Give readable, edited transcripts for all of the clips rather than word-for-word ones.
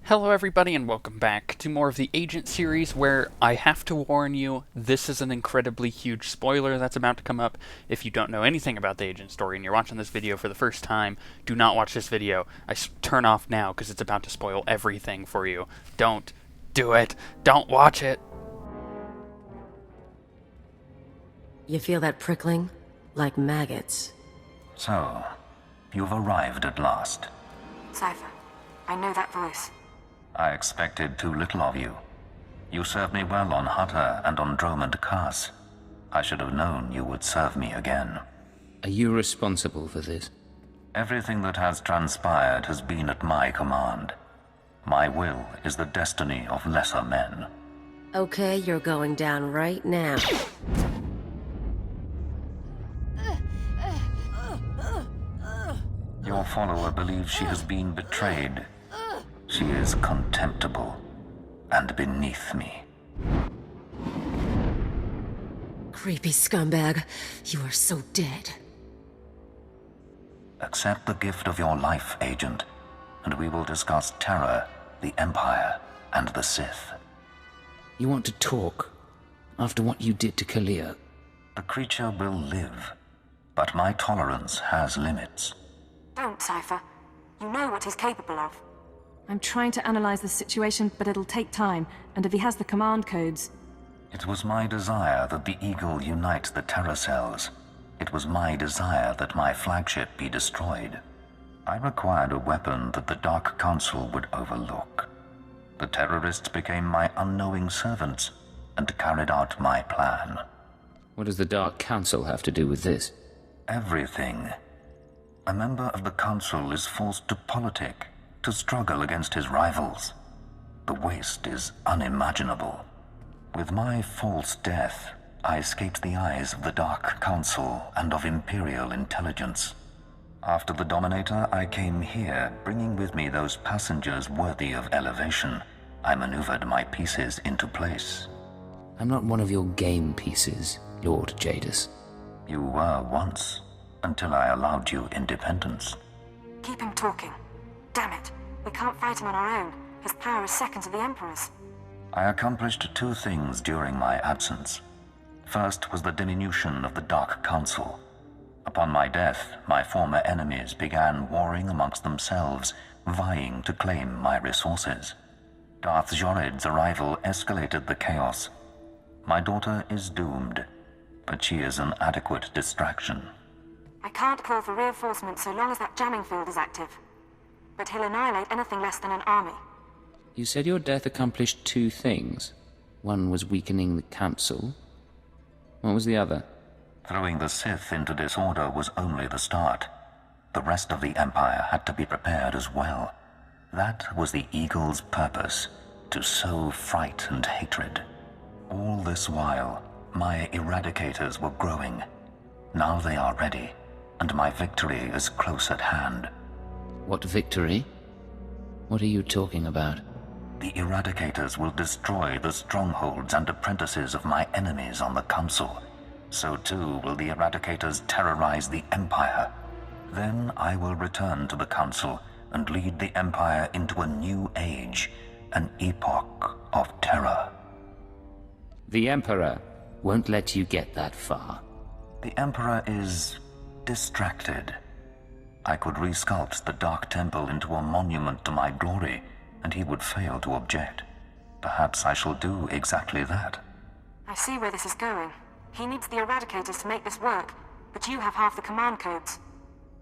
Hello everybody and welcome back to more of the Agent series where I have to warn you, this is an incredibly huge spoiler that's about to come up. If you don't know anything about the Agent story and you're watching this video for the first time, do not watch this video. Turn off now because it's about to spoil everything for you. Don't do it. Don't watch it. You feel that prickling? Like maggots. So, you've arrived at last. Cypher, I know that voice. I expected too little of you. You served me well on Hutter and on Dromund Kaas. I should have known you would serve me again. Are you responsible for this? Everything that has transpired has been at my command. My will is the destiny of lesser men. Okay, you're going down right now. Your follower believes she has been betrayed. She is contemptible and beneath me. Creepy scumbag. You are so dead. Accept the gift of your life, Agent, and we will discuss Terror, the Empire, and the Sith. You want to talk? After what you did to Koliya? The creature will live, but my tolerance has limits. Don't, Cypher. You know what he's capable of. I'm trying to analyze the situation, but it'll take time, and if he has the command codes... It was my desire that the Eagle unite the Terror cells. It was my desire that my flagship be destroyed. I required a weapon that the Dark Council would overlook. The terrorists became my unknowing servants and carried out my plan. What does the Dark Council have to do with this? Everything. A member of the Council is forced to politic, to struggle against his rivals. The waste is unimaginable. With my false death, I escaped the eyes of the Dark Council and of Imperial intelligence. After the Dominator, I came here, bringing with me those passengers worthy of elevation. I maneuvered my pieces into place. I'm not one of your game pieces, Lord Jadus. You were once, until I allowed you independence. Keep him talking. Damn it. We can't fight him on our own. His power is second to the Emperor's. I accomplished two things during my absence. First was the diminution of the Dark Council. Upon my death, my former enemies began warring amongst themselves, vying to claim my resources. Darth Jored's arrival escalated the chaos. My daughter is doomed, but she is an adequate distraction. I can't call for reinforcements so long as that jamming field is active. But he'll annihilate anything less than an army. You said your death accomplished two things. One was weakening the Council. What was the other? Throwing the Sith into disorder was only the start. The rest of the Empire had to be prepared as well. That was the Eagle's purpose, to sow fright and hatred. All this while, my Eradicators were growing. Now they are ready, and my victory is close at hand. What victory? What are you talking about? The Eradicators will destroy the strongholds and apprentices of my enemies on the Council. So too will the Eradicators terrorize the Empire. Then I will return to the Council and lead the Empire into a new age, an epoch of terror. The Emperor won't let you get that far. The Emperor is distracted. I could resculpt the Dark Temple into a monument to my glory, and he would fail to object. Perhaps I shall do exactly that. I see where this is going. He needs the Eradicators to make this work, but you have half the command codes.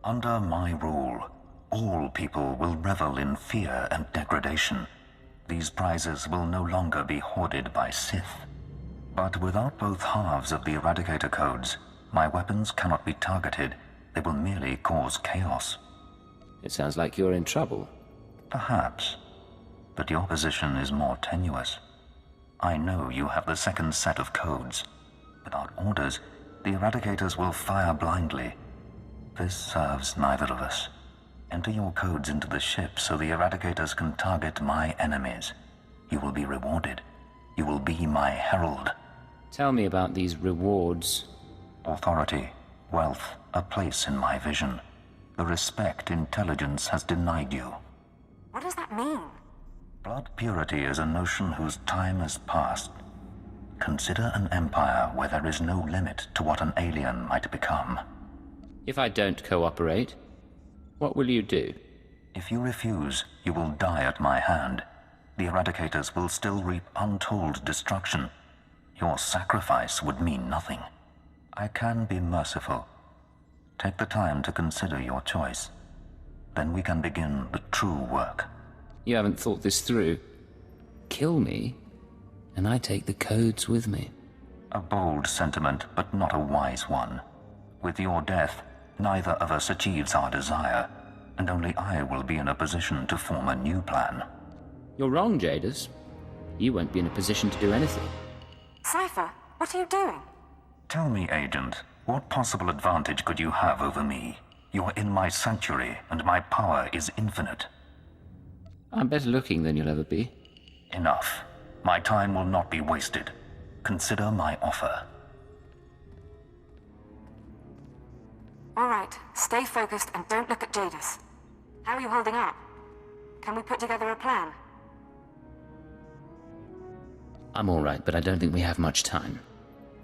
Under my rule, all people will revel in fear and degradation. These prizes will no longer be hoarded by Sith. But without both halves of the Eradicator codes, my weapons cannot be targeted. They will merely cause chaos. It sounds like you're in trouble. Perhaps. But your position is more tenuous. I know you have the second set of codes. Without orders, the Eradicators will fire blindly. This serves neither of us. Enter your codes into the ship so the Eradicators can target my enemies. You will be rewarded. You will be my herald. Tell me about these rewards. Authority, wealth, a place in my vision. The respect intelligence has denied you. What does that mean? Blood purity is a notion whose time is past. Consider an empire where there is no limit to what an alien might become. If I don't cooperate, what will you do? If you refuse, you will die at my hand. The Eradicators will still reap untold destruction. Your sacrifice would mean nothing. I can be merciful. Take the time to consider your choice. Then we can begin the true work. You haven't thought this through. Kill me, and I take the codes with me. A bold sentiment, but not a wise one. With your death, neither of us achieves our desire, and only I will be in a position to form a new plan. You're wrong, Jadus. You won't be in a position to do anything. Cypher, what are you doing? Tell me, Agent, what possible advantage could you have over me? You're in my sanctuary, and my power is infinite. I'm better looking than you'll ever be. Enough. My time will not be wasted. Consider my offer. All right, stay focused and don't look at Jadus. How are you holding up? Can we put together a plan? I'm all right, but I don't think we have much time.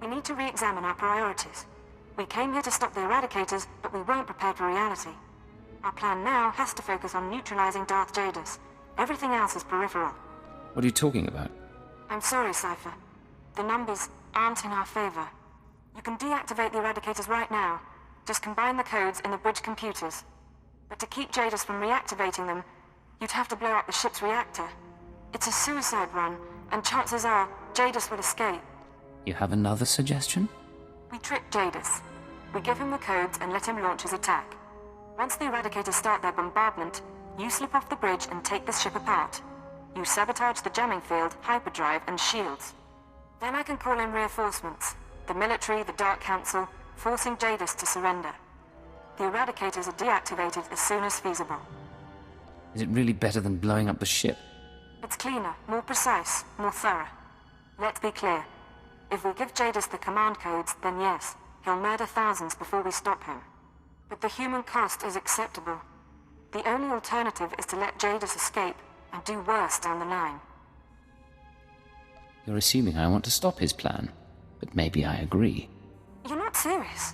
We need to re-examine our priorities. We came here to stop the Eradicators, but we weren't prepared for reality. Our plan now has to focus on neutralizing Darth Jadus. Everything else is peripheral. What are you talking about? I'm sorry, Cypher. The numbers aren't in our favor. You can deactivate the Eradicators right now. Just combine the codes in the bridge computers. But to keep Jadus from reactivating them, you'd have to blow up the ship's reactor. It's a suicide run, and chances are Jadus will escape. You have another suggestion? We trick Jadus. We give him the codes and let him launch his attack. Once the Eradicators start their bombardment, you slip off the bridge and take the ship apart. You sabotage the jamming field, hyperdrive, and shields. Then I can call in reinforcements. The military, the Dark Council, forcing Jadus to surrender. The Eradicators are deactivated as soon as feasible. Is it really better than blowing up the ship? It's cleaner, more precise, more thorough. Let's be clear. If we give Jadus the command codes, then yes, he'll murder thousands before we stop him. But the human cost is acceptable. The only alternative is to let Jadus escape and do worse down the line. You're assuming I want to stop his plan, but maybe I agree. You're not serious.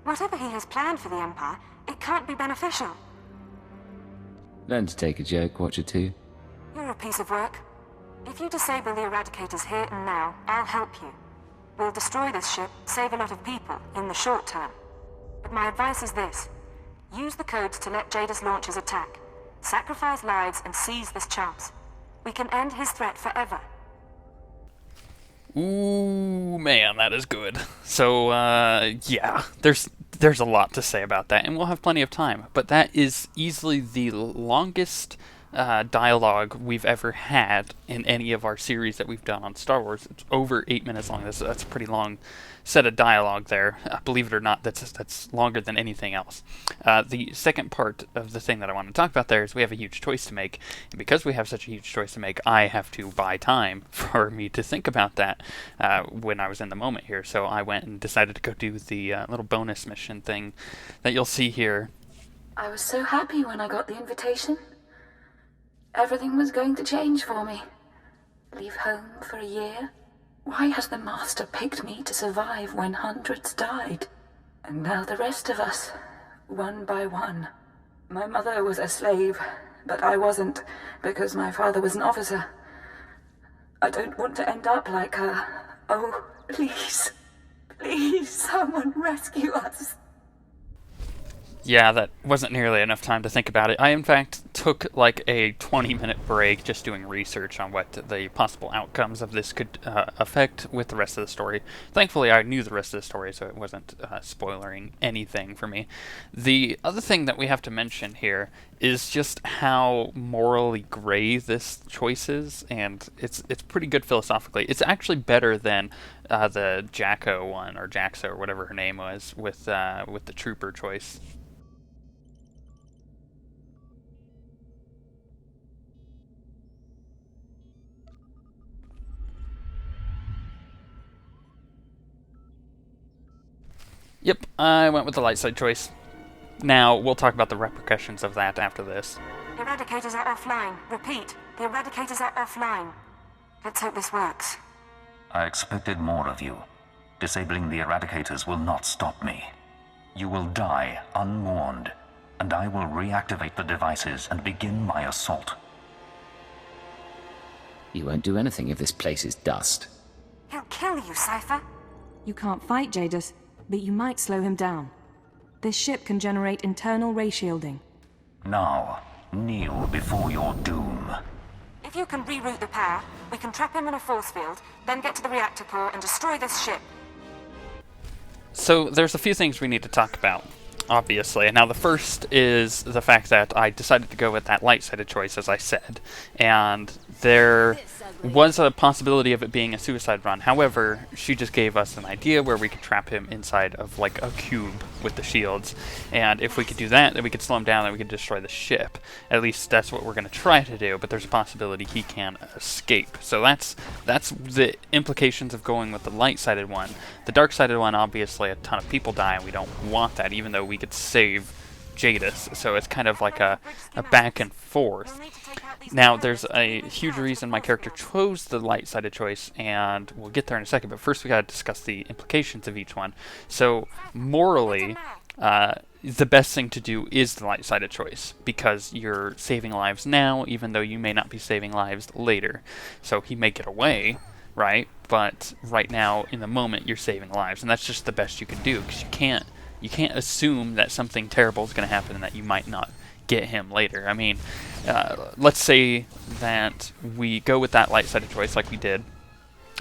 Whatever he has planned for the Empire, it can't be beneficial. Learn to take a joke, Watcher 2. You're a piece of work. If you disable the Eradicators here and now, I'll help you. We'll destroy this ship, save a lot of people, in the short term. But my advice is this. Use the codes to let Jadus launch his attack. Sacrifice lives and seize this chance. We can end his threat forever. Ooh, man, that is good. So, yeah, there's a lot to say about that, and we'll have plenty of time. But that is easily the longest dialogue we've ever had in any of our series that we've done on Star Wars. It's over 8 minutes long. That's a pretty long set of dialogue there. Believe it or not, that's longer than anything else. The second part of the thing that I want to talk about there is we have a huge choice to make, and because we have such a huge choice to make, I have to buy time for me to think about that when I was in the moment here. So I went and decided to go do the little bonus mission thing that you'll see here. I was so happy when I got the invitation. Everything was going to change for me. Leave home for a year? Why has the Master picked me to survive when hundreds died? And now the rest of us, one by one. My mother was a slave, but I wasn't, because my father was an officer. I don't want to end up like her. Oh, please. Please, someone rescue us. Yeah, that wasn't nearly enough time to think about it. I, in fact, took like a 20-minute break just doing research on what the possible outcomes of this could affect with the rest of the story. Thankfully, I knew the rest of the story, so it wasn't spoiling anything for me. The other thing that we have to mention here is just how morally gray this choice is, and it's pretty good philosophically. It's actually better than the Jacko one, or Jaxo, or whatever her name was, with the trooper choice. Yep, I went with the light side choice. Now, we'll talk about the repercussions of that after this. Eradicators are offline. Repeat, The Eradicators are offline. Let's hope this works. I expected more of you. Disabling the Eradicators will not stop me. You will die unwarned, and I will reactivate the devices and begin my assault. You won't do anything if this place is dust. He'll kill you, Cypher. You can't fight Jadus, but you might slow him down. This ship can generate internal ray shielding. Now, kneel before your doom. If you can reroute the power, we can trap him in a force field, then get to the reactor core and destroy this ship. So there's a few things we need to talk about, obviously. Now the first is the fact that I decided to go with that light-sided choice, as I said, and there was a possibility of it being a suicide run. However, she just gave us an idea where we could trap him inside of like a cube with the shields, and if we could do that, then we could slow him down and we could destroy the ship. At least that's what we're going to try to do, but there's a possibility he can escape. So that's the implications of going with the light-sided one. The dark-sided one, obviously a ton of people die, and we don't want that, even though we could save Jadus, so it's kind of like a back and forth. Now, there's a huge reason my character chose the light-sided choice, and we'll get there in a second, but first we gotta discuss the implications of each one. So, morally, the best thing to do is the light-sided choice, because you're saving lives now, even though you may not be saving lives later. So he may get away, right? But right now, in the moment, you're saving lives, and that's just the best you can do, because you can't assume that something terrible is going to happen and that you might not get him later. I mean, let's say that we go with that light-sided choice like we did.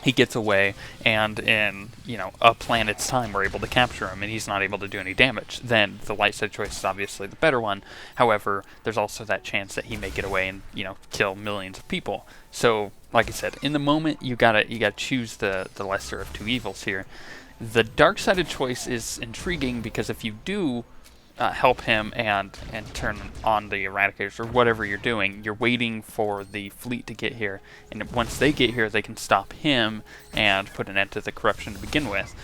He gets away, and in, a planet's time we're able to capture him, and he's not able to do any damage. Then the light-sided choice is obviously the better one. However, there's also that chance that he may get away and, kill millions of people. So, like I said, in the moment, you gotta choose the lesser of two evils here. The dark-sided choice is intriguing because if you do help him and turn on the Eradicators or whatever you're doing, you're waiting for the fleet to get here, and once they get here, they can stop him and put an end to the corruption to begin with.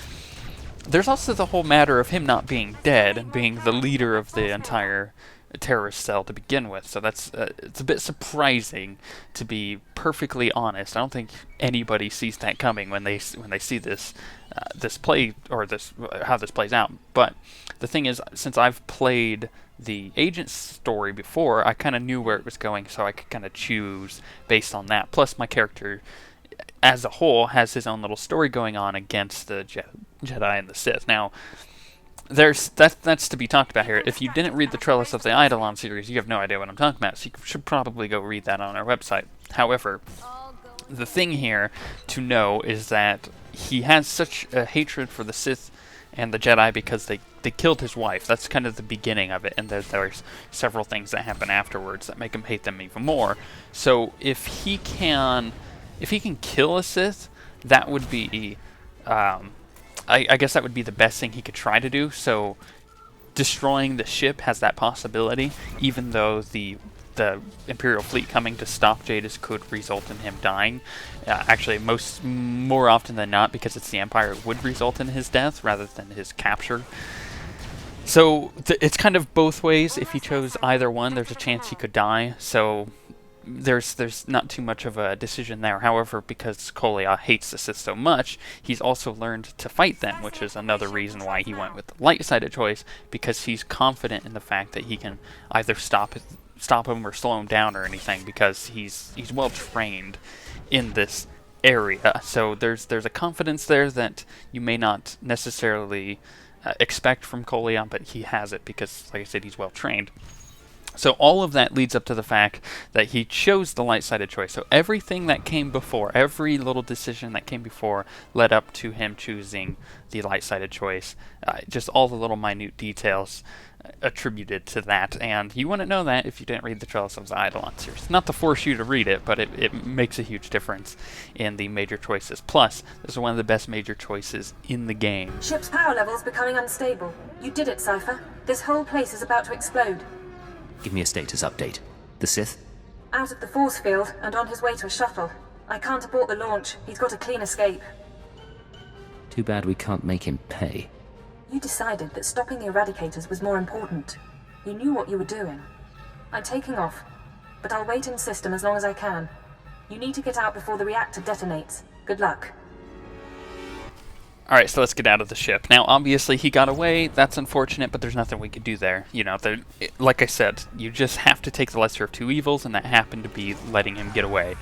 There's also the whole matter of him not being dead and being the leader of the entire terrorist cell to begin with, so that's it's a bit surprising, to be perfectly honest. I don't think anybody sees that coming when they see this play, or how this plays out. But the thing is, since I've played the agent story before, I kind of knew where it was going, so I could kind of choose based on that. Plus, my character as a whole has his own little story going on against the Jedi and the Sith. Now, that's to be talked about here. If you didn't read the Trellis of the Eidolon series, you have no idea what I'm talking about, so you should probably go read that on our website. However, the thing here to know is that he has such a hatred for the Sith and the Jedi because they killed his wife. That's kind of the beginning of it, and there's several things that happen afterwards that make him hate them even more. So if he can kill a Sith, that would be I guess that would be the best thing he could try to do. So destroying the ship has that possibility, even though the Imperial fleet coming to stop Jadus could result in him dying. Actually, more often than not, because it's the Empire, it would result in his death rather than his capture. So it's kind of both ways. If he chose either one, there's a chance he could die. So there's not too much of a decision there. However, because Koliya hates the Sith so much, he's also learned to fight them, which is another reason why he went with the light-sided choice, because he's confident in the fact that he can either stop him or slow him down or anything, because he's well trained in this area. So there's a confidence there that you may not necessarily expect from Koliya, but he has it because, like I said, he's well trained. So all of that leads up to the fact that he chose the light-sided choice. So everything that came before, every little decision that came before, led up to him choosing the light-sided choice. Just all the little minute details attributed to that. And you wouldn't know that if you didn't read the Trellis of the Eidolon series. Not to force you to read it, but it makes a huge difference in the major choices. Plus, this is one of the best major choices in the game. Ship's power level's becoming unstable. You did it, Cypher. This whole place is about to explode. Give me a status update. The Sith? Out of the force field and on his way to a shuttle. I can't abort the launch. He's got a clean escape. Too bad we can't make him pay. You decided that stopping the Eradicators was more important. You knew what you were doing. I'm taking off. but I'll wait in system as long as I can. You need to get out before the reactor detonates. Good luck. Alright, so let's get out of the ship. Now, obviously, he got away. That's unfortunate, but there's nothing we could do there. You know, like I said, you just have to take the lesser of two evils, and that happened to be letting him get away.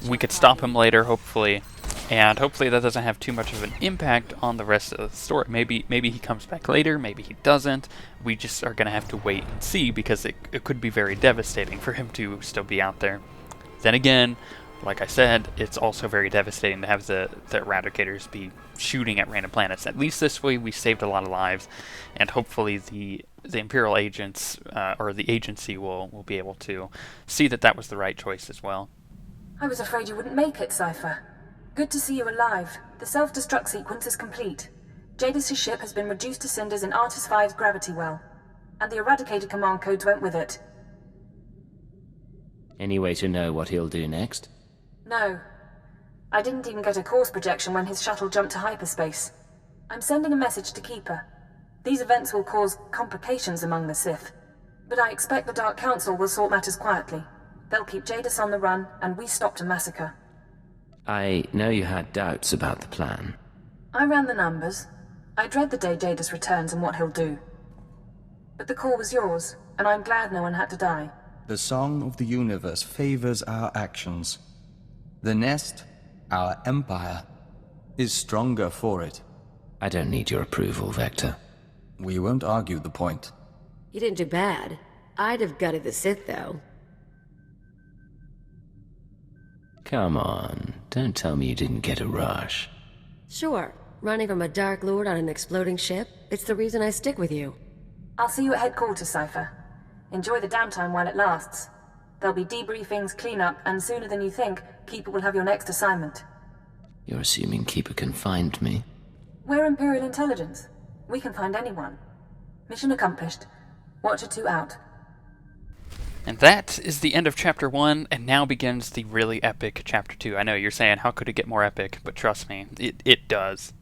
We could stop him later, hopefully, and hopefully that doesn't have too much of an impact on the rest of the story. Maybe he comes back later, maybe he doesn't. We just are going to have to wait and see, because it could be very devastating for him to still be out there. Then again, like I said, it's also very devastating to have the Eradicators be shooting at random planets. At least this way we saved a lot of lives, and hopefully the Imperial Agents, or the Agency will be able to see that that was the right choice as well. I was afraid you wouldn't make it, Cypher. Good to see you alive. The self-destruct sequence is complete. Jadus' ship has been reduced to cinders in Artis V's gravity well, and the Eradicator command codes went with it. Any way to know what he'll do next? No. I didn't even get a course projection when his shuttle jumped to hyperspace. I'm sending a message to Keeper. These events will cause complications among the Sith, but I expect the Dark Council will sort matters quietly. They'll keep Jadus on the run, and we stopped a massacre. I know you had doubts about the plan. I ran the numbers. I dread the day Jadus returns and what he'll do. But the call was yours, and I'm glad no one had to die. The song of the universe favors our actions. The nest, our empire, is stronger for it. I don't need your approval, Vector. We won't argue the point. You didn't do bad. I'd have gutted the Sith, though. Come on, don't tell me you didn't get a rush. Sure, running from a Dark Lord on an exploding ship, it's the reason I stick with you. I'll see you at headquarters, Cypher. Enjoy the downtime while it lasts. There'll be debriefings, cleanup, and sooner than you think, Keeper will have your next assignment. You're assuming Keeper can find me? We're Imperial Intelligence. We can find anyone. Mission accomplished. Watcher 2 out. And that is the end of Chapter 1, and now begins the really epic Chapter 2. I know you're saying, how could it get more epic? But trust me, it does.